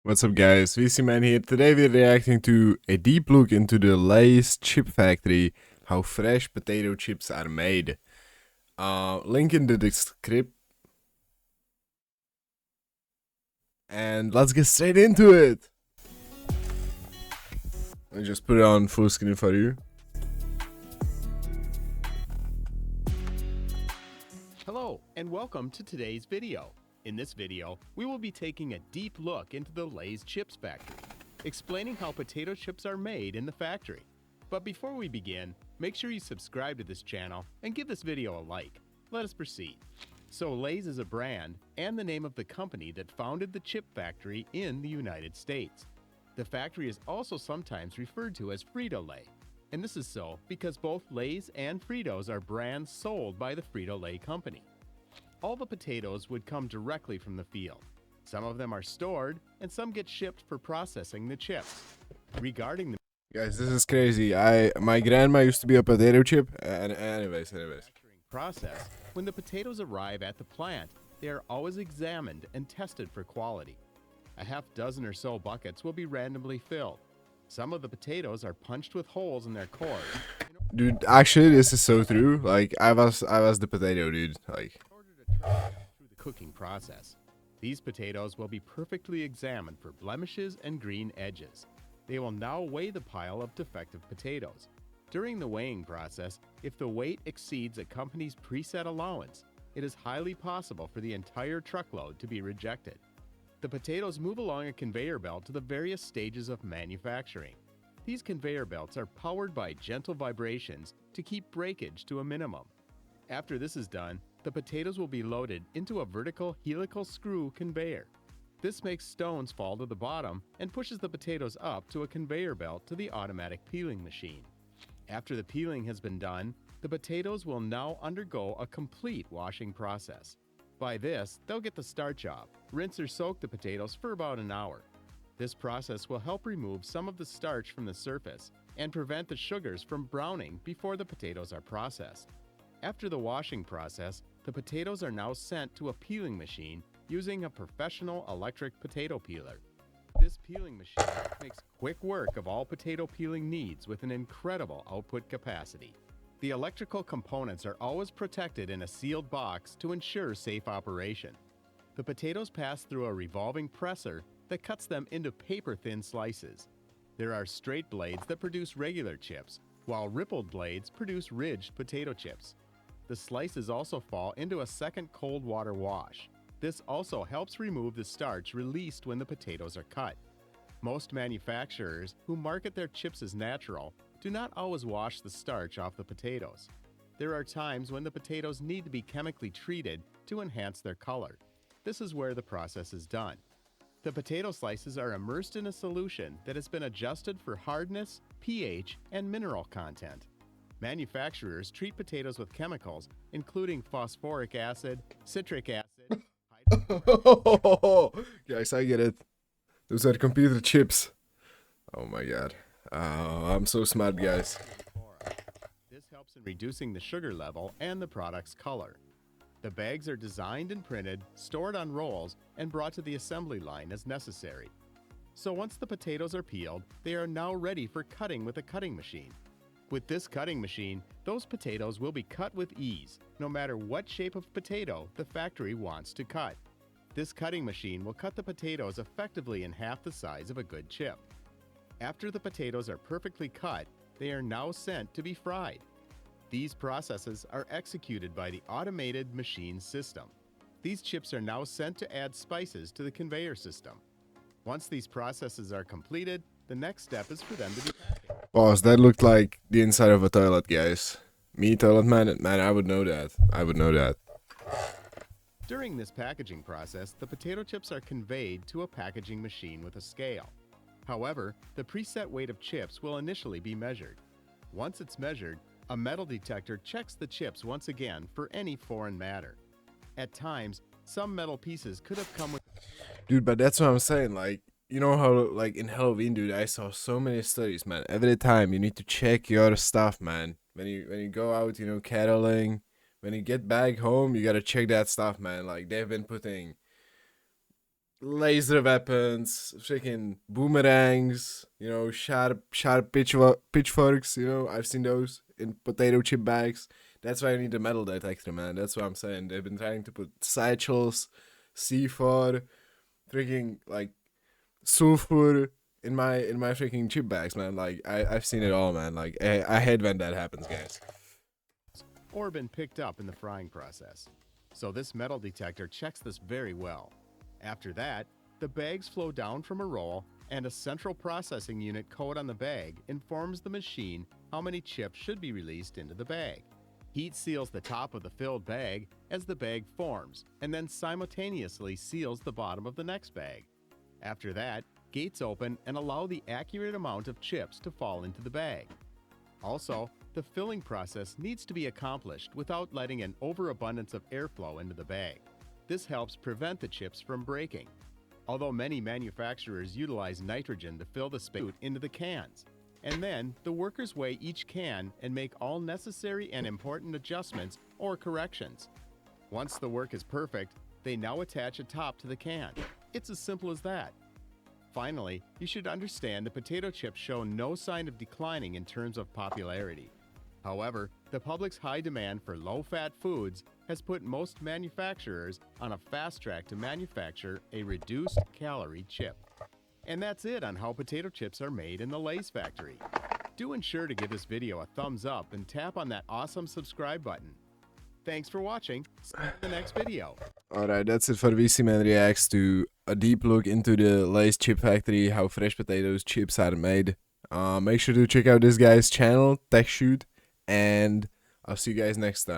What's up guys, Wcman here. Today we're reacting to a deep look into the Lay's chip factory, how fresh potato chips are made. Link in the description. And let's get straight into it. Let me just put it on full screen for you. Hello and welcome to today's video. In this video, we will be taking a deep look into the Lay's chips factory, explaining how potato chips are made in the factory. But before we begin, make sure you subscribe to this channel and give this video a like. Let us proceed. So Lay's is a brand and the name of the company that founded the chip factory in the United States. The factory is also sometimes referred to as Frito-Lay, and this is so because both Lay's and Fritos are brands sold by the Frito-Lay company. All the potatoes would come directly from the field. Some of them are stored, and some get shipped for processing the chips. Regarding the Guys, this is crazy. My grandma used to be a potato chip. Anyways. manufacturing process, when the potatoes arrive at the plant, they are always examined and tested for quality. A half dozen or so buckets will be randomly filled. Some of the potatoes are punched with holes in their cores. Dude, actually, this is so true. Like, I was the potato dude. Like, Through the cooking process. These potatoes will be perfectly examined for blemishes and green edges. They will now weigh the pile of defective potatoes. During the weighing process, if the weight exceeds a company's preset allowance, it is highly possible for the entire truckload to be rejected. The potatoes move along a conveyor belt to the various stages of manufacturing. These conveyor belts are powered by gentle vibrations to keep breakage to a minimum. After this is done, the potatoes will be loaded into a vertical helical screw conveyor. This makes stones fall to the bottom and pushes the potatoes up to a conveyor belt to the automatic peeling machine. After the peeling has been done, the potatoes will now undergo a complete washing process. By this, they'll get the starch off. Rinse or soak the potatoes for about an hour. This process will help remove some of the starch from the surface and prevent the sugars from browning before the potatoes are processed. After the washing process, the potatoes are now sent to a peeling machine using a professional electric potato peeler. This peeling machine makes quick work of all potato peeling needs with an incredible output capacity. The electrical components are always protected in a sealed box to ensure safe operation. The potatoes pass through a revolving presser that cuts them into paper-thin slices. There are straight blades that produce regular chips, while rippled blades produce ridged potato chips. The slices also fall into a second cold water wash. This also helps remove the starch released when the potatoes are cut. Most manufacturers who market their chips as natural do not always wash the starch off the potatoes. There are times when the potatoes need to be chemically treated to enhance their color. This is where the process is done. The potato slices are immersed in a solution that has been adjusted for hardness, pH, and mineral content. Manufacturers treat potatoes with chemicals, including phosphoric acid, citric acid, guys, I get it. Those are computer chips. Oh my god. I'm so smart, guys. This helps in reducing the sugar level and the product's color. The bags are designed and printed, stored on rolls, and brought to the assembly line as necessary. So once the potatoes are peeled, they are now ready for cutting with a cutting machine. With this cutting machine, those potatoes will be cut with ease, no matter what shape of potato the factory wants to cut. This cutting machine will cut the potatoes effectively in half the size of a good chip. After the potatoes are perfectly cut, they are now sent to be fried. These processes are executed by the automated machine system. These chips are now sent to add spices to the conveyor system. Once these processes are completed, the next step is for them to be packaged. Boss, that looked like the inside of a toilet, guys. Me, toilet man, I would know that. During this packaging process, the potato chips are conveyed to a packaging machine with a scale. However, the preset weight of chips will initially be measured. Once it's measured, a metal detector checks the chips once again for any foreign matter. At times, some metal pieces could have come with... Dude, but that's what I'm saying. Like, you know how, like, in Halloween, dude, I saw so many studies, man. Every time you need to check your stuff, man. When you go out, caroling, when you get back home, you gotta check that stuff, man. Like, they've been putting laser weapons, freaking boomerangs, you know, sharp pitchforks, you know, I've seen those in potato chip bags. That's why you need a metal detector, man. That's what I'm saying. They've been trying to put satchels, C4, freaking like sulfur in my freaking chip bags, man. Like I've seen it all, man. Like I hate when that happens, guys. or been picked up in the frying process. So this metal detector checks this very well. After that, the bags flow down from a roll, and a central processing unit code on the bag informs the machine how many chips should be released into the bag. Heat seals the top of the filled bag as the bag forms, and then simultaneously seals the bottom of the next bag. After that, gates open and allow the accurate amount of chips to fall into the bag. Also, the filling process needs to be accomplished without letting an overabundance of airflow into the bag. This helps prevent the chips from breaking. Although many manufacturers utilize nitrogen to fill the space into the cans, and then the workers weigh each can and make all necessary and important adjustments or corrections. Once the work is perfect, they now attach a top to the can. It's as simple as that. Finally, you should understand the potato chips show no sign of declining in terms of popularity. However, the public's high demand for low-fat foods has put most manufacturers on a fast track to manufacture a reduced-calorie chip. And that's it on how potato chips are made in the Lay's factory. Do ensure to give this video a thumbs up and tap on that awesome subscribe button. Thanks for watching. See you in the next video. Alright, that's it for Wcman reacts to a deep look into the Lay's chip factory, how fresh potatoes chips are made. Make sure to check out this guy's channel, Tech Shoot, and I'll see you guys next time.